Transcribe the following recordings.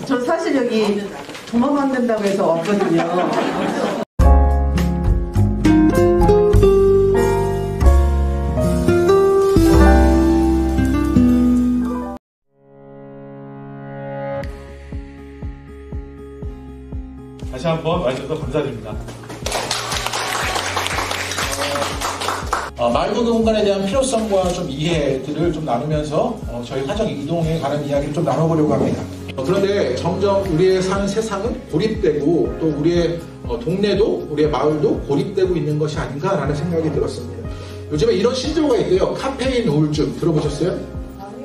저 사실 여기 도마 만든다고 해서 왔거든요. 다시 한번 와주셔서 감사드립니다. 마을공동 공간에 대한 필요성과 좀 이해들을 좀 나누면서 저희 화정 이동에 관한 이야기를 좀 나눠보려고 합니다. 그런데 점점 우리의 사는 세상은 고립되고 또 우리의 동네도 우리의 마을도 고립되고 있는 것이 아닌가라는 생각이 들었습니다. 요즘에 이런 신조어가 있대요. 카페인 우울증 들어보셨어요?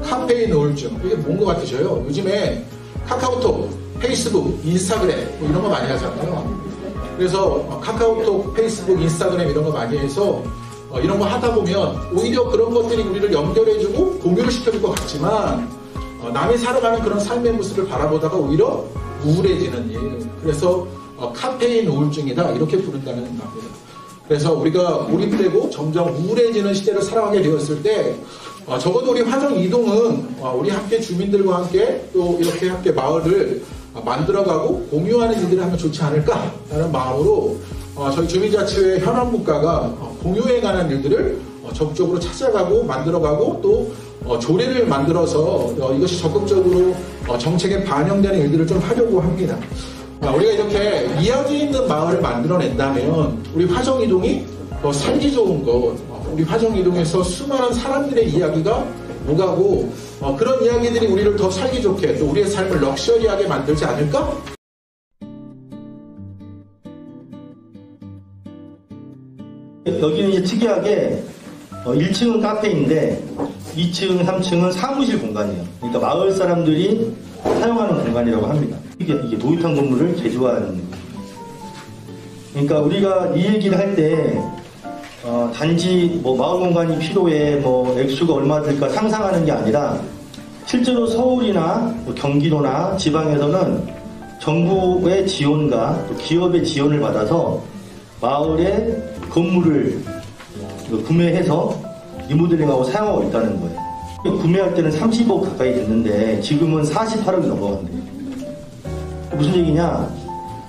카페인 우울증. 이게 뭔 것 같으셔요? 요즘에 카카오톡, 페이스북, 인스타그램 뭐 이런 거 많이 하잖아요. 그래서 카카오톡, 페이스북, 인스타그램 이런 거 많이 해서 이런 거 하다 보면 오히려 그런 것들이 우리를 연결해주고 공유를 시켜줄 것 같지만 남이 살아가는 그런 삶의 모습을 바라보다가 오히려 우울해지는 일. 그래서 카페인 우울증이다 이렇게 부른다는 겁니다. 그래서 우리가 고립되고 점점 우울해지는 시대를 살아가게 되었을 때 적어도 우리 화정 이동은 우리 함께 주민들과 함께 또 이렇게 함께 마을을 만들어가고 공유하는 일들을 하면 좋지 않을까라는 마음으로 저희 주민자치회 현안국가가 공유에 관한 일들을 적극적으로 찾아가고 만들어가고 또 조례를 만들어서 이것이 적극적으로 정책에 반영되는 일들을 좀 하려고 합니다. 우리가 이렇게 이야기 있는 마을을 만들어낸다면 우리 화정이동이 더 살기 좋은 것, 우리 화정이동에서 수많은 사람들의 이야기가 오가고 그런 이야기들이 우리를 더 살기 좋게 또 우리의 삶을 럭셔리하게 만들지 않을까? 여기는 이제 특이하게 1층은 카페인데 2층, 3층은 사무실 공간이에요. 그러니까 마을 사람들이 사용하는 공간이라고 합니다. 이게 노후탕 건물을 개조하는 거예요. 그러니까 우리가 이 얘기를 할 때 단지 뭐 마을 공간이 필요해 뭐 액수가 얼마 들까 상상하는 게 아니라 실제로 서울이나 뭐 경기도나 지방에서는 정부의 지원과 또 기업의 지원을 받아서 마을에 건물을 구매해서 리모델링하고 사용하고 있다는 거예요. 구매할 때는 30억 가까이 됐는데 지금은 48억이 넘어간대요. 무슨 얘기냐?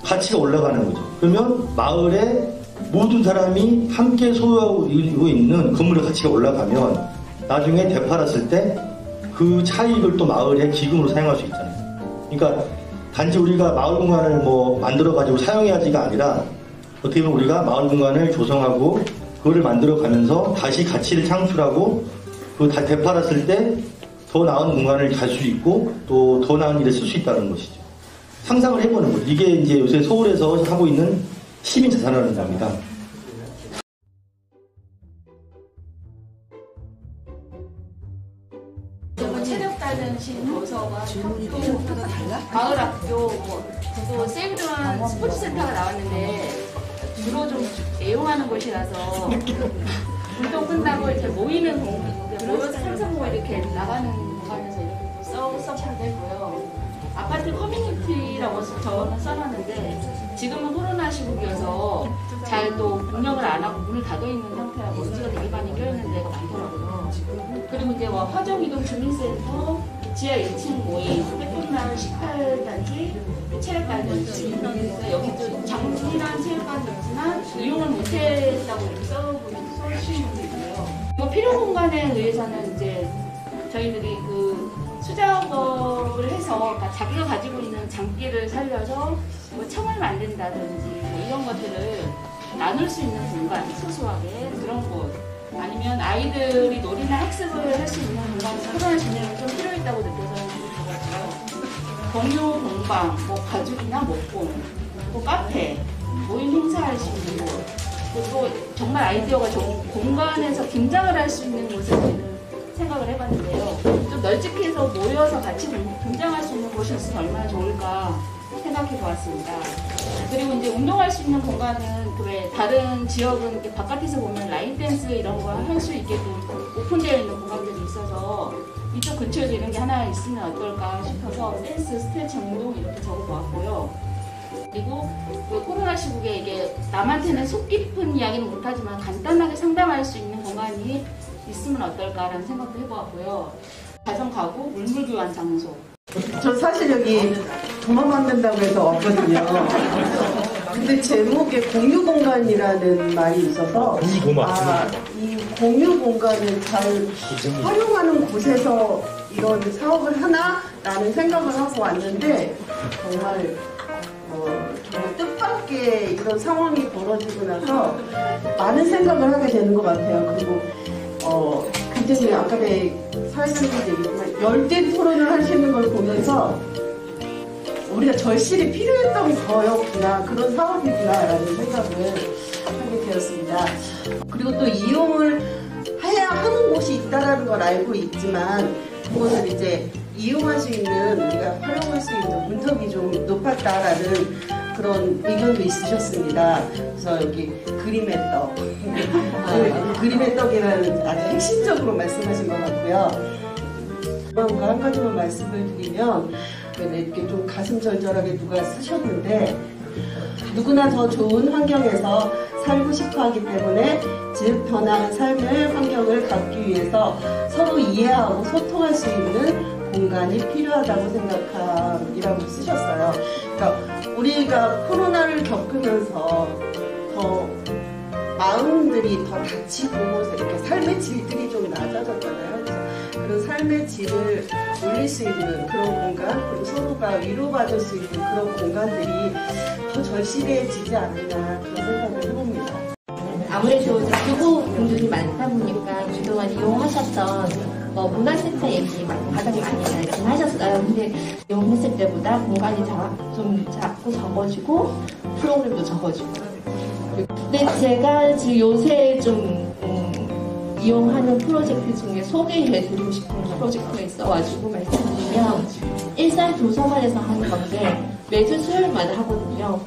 가치가 올라가는 거죠. 그러면 마을에 모든 사람이 함께 소유하고 있는 건물의 가치가 올라가면 나중에 되팔았을 때 그 차익을 또 마을의 기금으로 사용할 수 있잖아요. 그러니까 단지 우리가 마을 공간을 뭐 만들어가지고 사용해야지가 아니라 어떻게 보면 우리가 마을 공간을 조성하고 그거를 만들어가면서 다시 가치를 창출하고 그 다 되팔았을 때 더 나은 공간을 갈 수 있고 또 더 나은 일에 쓸 수 있다는 것이죠. 상상을 해보는 거죠. 이게 이제 요새 서울에서 하고 있는 시민 자산하는 겁니다. 체력단련실 도서관, 마을 학교, 또 세이브드원 스포츠센터가 나왔는데 주로 좀 애용하는 곳이라서 운동 끝나고 이렇게 모이는 모여서 삼삼오오 이렇게 나가는 공간에서 이렇게 서브도 되고요. 아파트 커뮤니티라고 저는 써놨는데 지금은 코로나 시국이어서 잘 또 운영을 안 하고 문을 닫아 있는 상태라 먼지가 되게 많이 껴있는 데가 많더라고요. 그리고 이제 화정이동 주민센터 지하 1층 모임, 태평마을 18단지 체력단련실. 여기도 장기란 체육관이지만 이용을 못했다고 이렇게 써주신 분도 있고요. 뭐 필요 공간에 의해서는 이제 저희들이 그 수작업을 해서 자기가 가지고 있는 장기를 살려서 뭐 청을 만든다든지 뭐 이런 것들을 나눌 수 있는 공간, 소소하게 그런 곳. 아니면 아이들이 놀이나 학습을 할 수 있는 공간에서 코로나 진행이 좀 필요했다고 느껴서 들어갔고요. 공유 공방, 뭐 가죽이나 목공, 또 카페, 모임 행사할 수 있는 곳, 그리고 정말 아이디어가 좋은 공간에서 김장을 할 수 있는 곳을 생각을 해봤는데요. 좀 널찍해서 모여서 같이 김장할 수 있는 곳이 있으면 얼마나 좋을까 생각해 보았습니다. 그리고 이제 운동할 수 있는 공간은 왜 다른 지역은 이렇게 바깥에서 보면 라인 댄스 이런 거 할 수 있게끔 오픈되어 있는 공간들이 있어서 이쪽 근처에도 이런 게 하나 있으면 어떨까 싶어서 댄스, 스트레칭 운동 이렇게 적어보았고요. 그리고 그 코로나 시국에 이게 남한테는 속 깊은 이야기는 못하지만 간단하게 상담할 수 있는 공간이 있으면 어떨까라는 생각도 해보았고요. 가정 가구 물물 교환 장소. 저 사실 여기 도마 만든다고 해서 왔거든요. 근데 제목에 공유 공간이라는 말이 있어서 이 공유 공간을 잘 활용하는 곳에서 이런 사업을 하나라는 생각을 하고 왔는데 정말 뜻밖의 이런 상황이 벌어지고 나서 많은 생각을 하게 되는 것 같아요. 그리고 굉장히 아까 사회자님도 얘기했지만 열띤 토론을 하시는 걸 보면서 우리가 절실히 필요했던 거였구나, 그런 사업이구나라는 생각을 하게 되었습니다. 그리고 또 이용을 해야 하는 곳이 있다는 걸 알고 있지만 그것을 이제 이용할 수 있는, 우리가 활용할 수 있는 문턱이 좀 높았다라는 그런 의견도 있으셨습니다. 그래서 여기 그림의 떡, 그림의 떡이라는 아주 핵심적으로 말씀하신 것 같고요. 한 가지만 말씀을 드리면 이렇게 좀 가슴 절절하게 누가 쓰셨는데, 누구나 더 좋은 환경에서 살고 싶어 하기 때문에 즉 더 나은 삶의 환경을 갖기 위해서 서로 이해하고 소통할 수 있는 공간이 필요하다고 생각함이라고 쓰셨어요. 그러니까 우리가 코로나를 겪으면서 더 마음들이 더 다치고 이렇게 삶의 질들이 좀 낮아졌잖아요. 그런 삶의 질을 올릴 수 있는 그런 공간, 그리고 서로가 위로받을 수 있는 그런 공간들이 더 절실해지지 않느냐, 그런 생각을 해봅니다. 아무래도 주부 분들이 많다 보니까 그동안 이용하셨던 문화센터 얘기 가장 많이 말씀하셨어요. 근데 이용했을 때보다 공간이 좀 작고 적어지고 프로그램도 적어지고. 근데 제가 지금 요새 좀 이용하는 프로젝트 중에 소개해드리고 싶은 프로젝트가 있어가지고 말씀드리면, 일산 도서관에서 하는 건데 매주 수요일마다 하거든요.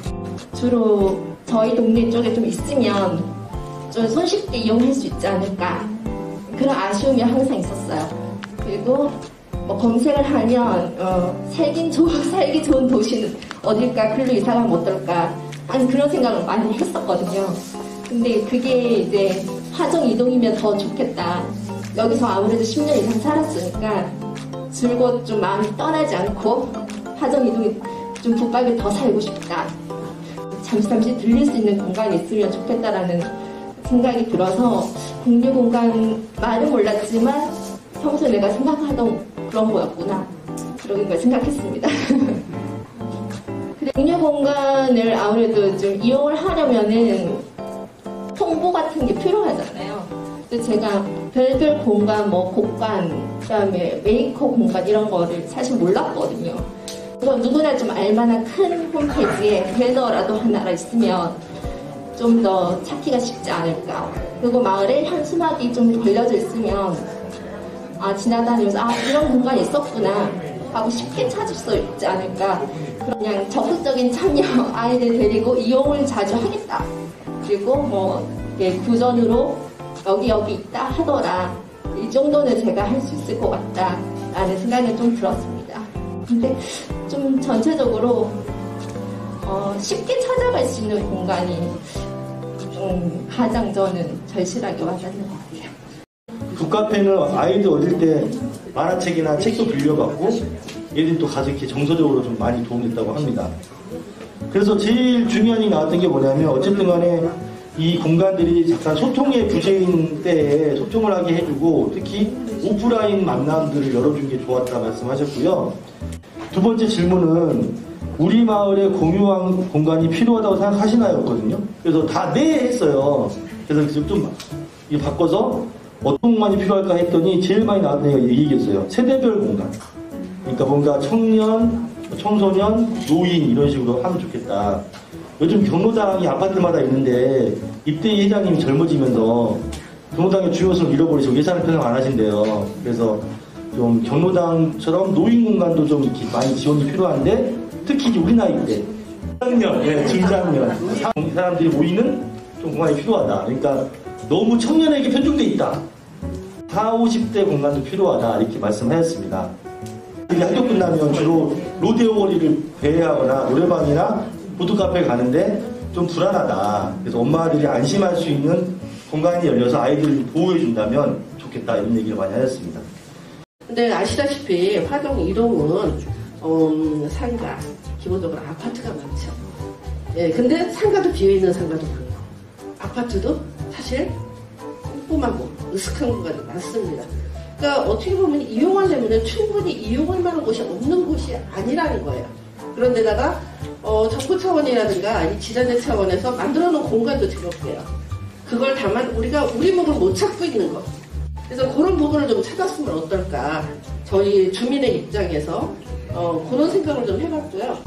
주로 저희 동네 쪽에 좀 있으면 좀 손쉽게 이용할 수 있지 않을까, 그런 아쉬움이 항상 있었어요. 그리고 검색을 하면 살기 좋은 도시는 어딜까, 글로 이사가면 어떨까 하는 그런 생각을 많이 했었거든요. 근데 그게 이제 화정 이동이면 더 좋겠다. 여기서 아무래도 10년 이상 살았으니까 줄곧 좀 마음이 떠나지 않고 화정 이동이 좀 북박에 더 살고 싶다. 잠시 들릴 수 있는 공간이 있으면 좋겠다라는 생각이 들어서 공유 공간 말은 몰랐지만 평소에 내가 생각하던 그런 거였구나, 그런 걸 생각했습니다. 공유 공간을 아무래도 좀 이용을 하려면은 홍보 같은 게 필요하잖아요. 그래서 제가 별별 공간, 곡간, 그다음에 메이커 공간 이런 거를 사실 몰랐거든요. 그래서 누구나 좀 알만한 큰 홈페이지에 배너라도 하나 있으면 좀 더 찾기가 쉽지 않을까. 그리고 마을에 현수막이 좀 걸려져 있으면 지나다니면서 이런 공간이 있었구나 하고 쉽게 찾을 수 있지 않을까. 그냥 적극적인 참여, 아이들 데리고 이용을 자주 하겠다. 그리고 구전으로 여기 있다 하더라, 이 정도는 제가 할 수 있을 것 같다 라는 생각이 좀 들었습니다. 근데 좀 전체적으로 쉽게 찾아갈 수 있는 공간이 좀 가장 저는 절실하게 와닿는 것 같아요. 북카페는 아이들 어릴 때 만화책이나 책도 빌려갖고 얘들이 또 가서 이렇게 정서적으로 좀 많이 도움됐다고 합니다. 그래서 제일 중요한 게 나왔던 게 뭐냐면, 어쨌든 간에 이 공간들이 잠깐 소통의 부재인 때에 소통을 하게 해주고, 특히 오프라인 만남들을 열어준 게 좋았다 말씀하셨고요. 두 번째 질문은 우리 마을에 공유한 공간이 필요하다고 생각하시나요?였거든요. 그래서 다 네 했어요. 그래서 좀 바꿔서 어떤 공간이 필요할까 했더니 제일 많이 나왔던 얘기가 이 얘기였어요. 세대별 공간. 그러니까 뭔가 청년, 청소년, 노인 이런 식으로 하면 좋겠다. 요즘 경로당이 아파트마다 있는데 입대희 회장님이 젊어지면서 경로당의 주요성을 잃어버리시고 예산을 편성 안 하신대요. 그래서 좀 경로당처럼 노인 공간도 좀 이렇게 많이 지원이 필요한데, 특히 이제 우리 나이 때 중장년 사람들이 모이는 좀 공간이 필요하다. 그러니까 너무 청년에게 편중돼 있다. 40, 50대 공간도 필요하다, 이렇게 말씀하셨습니다. 학교 끝나면 주로 로데오 거리를 배회하거나 노래방이나 보드카페에 가는데 좀 불안하다. 그래서 엄마들이 안심할 수 있는 공간이 열려서 아이들을 보호해준다면 좋겠다, 이런 얘기를 많이 하셨습니다. 근데 아시다시피 화정 이동은 상가, 기본적으로 아파트가 많죠. 예, 근데 상가도 비어있는 상가도 많고 아파트도 사실 꼼꼼하고 으슥한 곳이 많습니다. 그러니까 어떻게 보면 이용하려면 충분히 이용할 만한 곳이 없는 곳이 아니라는 거예요. 그런데다가 정부 차원이라든가 이 지자체 차원에서 만들어 놓은 공간도 되게 그걸 다만 우리가 우리 목을 못 찾고 있는 거. 그래서 그런 부분을 좀 찾았으면 어떨까. 저희 주민의 입장에서 그런 생각을 좀 해봤고요.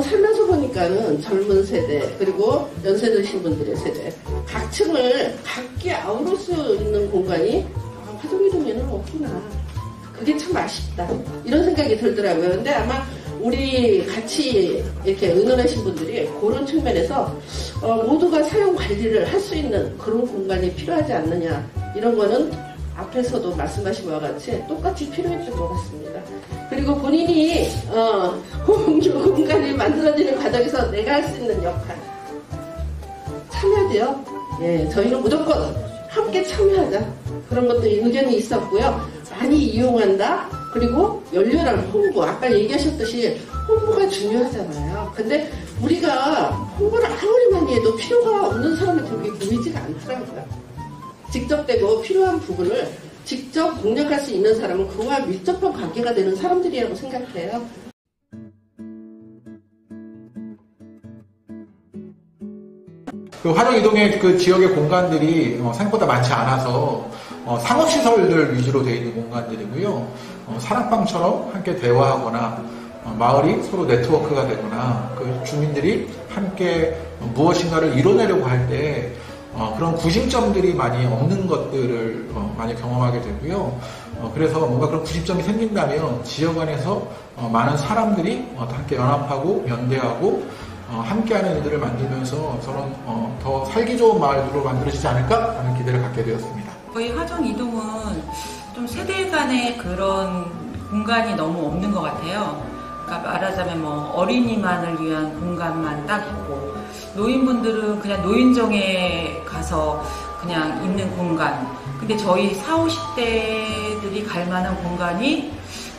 살면서 보니까는 젊은 세대 그리고 연세 드신 분들의 세대 각 층을 각기 아우를 수 있는 공간이 화정이동에는 없구나. 그게 참 아쉽다. 이런 생각이 들더라고요. 근데 아마 우리 같이 이렇게 의논하신 분들이 그런 측면에서 모두가 사용 관리를 할 수 있는 그런 공간이 필요하지 않느냐. 이런 거는 앞에서도 말씀하신 바와 같이 똑같이 필요했던 것 같습니다. 그리고 본인이 공간이 만들어지는 과정에서 내가 할 수 있는 역할 참여돼요. 예, 저희는 무조건 함께 참여하자. 그런 것도 의견이 있었고요. 많이 이용한다. 그리고 열렬한 홍보. 아까 얘기하셨듯이 홍보가 중요하잖아요. 근데 우리가 홍보를 아무리 많이 해도 필요가 없는 사람한테 그게 보이지가 않더라고요. 직접 되고 필요한 부분을 직접 공략할 수 있는 사람은 그와 밀접한 관계가 되는 사람들이라고 생각해요. 그 화정 이동의 그 지역의 공간들이 생각보다 많지 않아서 상업시설들 위주로 되어 있는 공간들이고요. 사랑방처럼 함께 대화하거나 마을이 서로 네트워크가 되거나 그 주민들이 함께 무엇인가를 이뤄내려고 할 때 그런 구심점들이 많이 없는 것들을 많이 경험하게 되고요. 그래서 뭔가 그런 구심점이 생긴다면 지역 안에서 많은 사람들이 함께 연합하고 연대하고 함께하는 일들을 만들면서 저는 더 살기 좋은 마을로 만들어지지 않을까 하는 기대를 갖게 되었습니다. 저희 화정 이동은 좀 세대 간의 그런 공간이 너무 없는 것 같아요. 그러니까 말하자면 뭐 어린이만을 위한 공간만 딱 있고 노인분들은 그냥 노인정에 가서 그냥 있는 공간. 근데 저희 40, 50대들이 갈 만한 공간이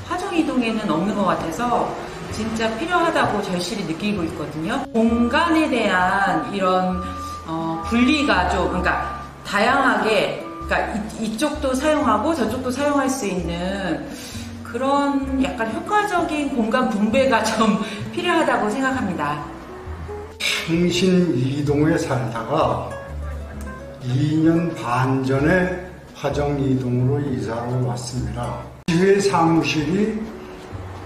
화정 이동에는 없는 것 같아서 진짜 필요하다고 절실히 느끼고 있거든요. 공간에 대한 이런 분리가 좀 그러니까 다양하게 그러니까 이쪽도 사용하고 저쪽도 사용할 수 있는 그런 약간 효과적인 공간 분배가 좀 필요하다고 생각합니다. 충신 이동에 살다가 2년 반 전에 화정 이동으로 이사를 왔습니다. 지회 사무실이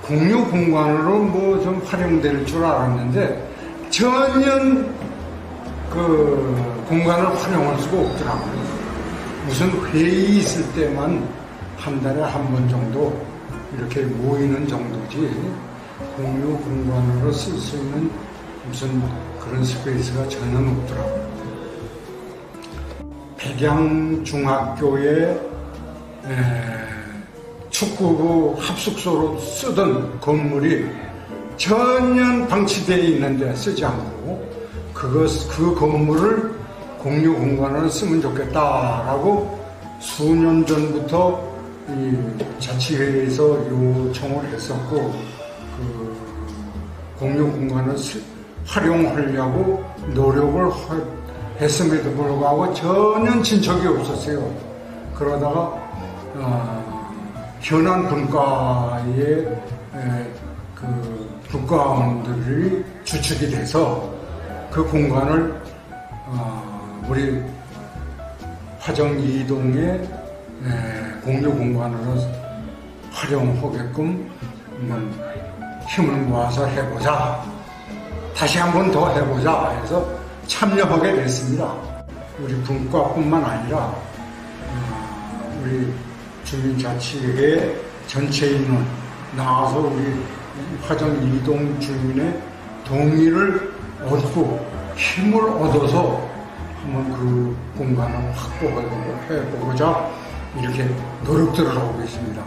공유 공간으로 뭐 좀 활용될 줄 알았는데 전혀 그 공간을 활용할 수가 없더라고요. 무슨 회의 있을 때만 한 달에 한 번 정도 이렇게 모이는 정도지 공유 공간으로 쓸 수 있는 무슨 그런 스페이스가 전혀 없더라고요. 백양중학교에 축구부 합숙소로 쓰던 건물이 전혀 방치되어 있는데 쓰지 않고 그 건물을 공유 공간으로 쓰면 좋겠다라고 수년 전부터 이 자치회에서 요청을 했었고 그 공유 공간을 활용하려고 노력을 했음에도 불구하고 전혀 진척이 없었어요. 그러다가 현안 분과의 그 국가원들이 주축이 돼서 그 공간을 우리 화정 이동의 공유 공간으로 활용하게끔 힘을 모아서 해보자. 다시 한 번 더 해보자 해서 참여하게 됐습니다. 우리 분과뿐만 아니라 우리 주민자치회 전체 인원 나와서 우리 화정 이동 주민의 동의를 얻고 힘을 얻어서 한번 그 공간을 확보하려고 해보고자 이렇게 노력들을 하고 계십니다.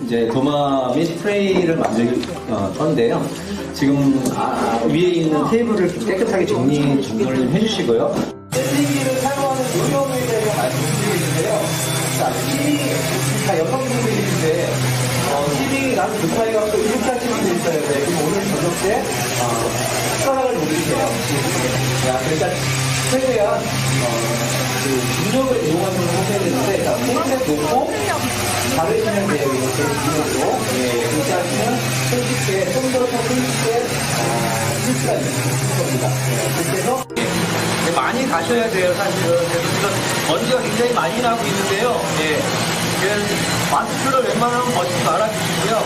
이제 도마 및 트레이를 만들 건데요. 지금 위에 있는 테이블을 깨끗하게 정리를 좀 해주시고요. 말씀드리는데요. 자, 힘이, 다 여성분들인데, 힘이 나는 급하게갖고 이렇게까지만 돼 있어야 돼. 그럼 오늘 저녁 때, 숟가락을 올리세요. 자, 그러니까, 최대한, 중력을 이용하는 걸 하셔야 되는데, 자, 손에 놓고, 바르시면 돼요. 이렇게 중력으로. 예, 그렇게 하시면 손쉽게, 손으로 손쉽게, 쓸 수가 있는 겁니다. 그렇게 해서, 많이 가셔야 돼요, 사실은. 그래서 먼지가 굉장히 많이 나고 있는데요. 예. 마스크를 웬만하면 벗지 말아주시고요.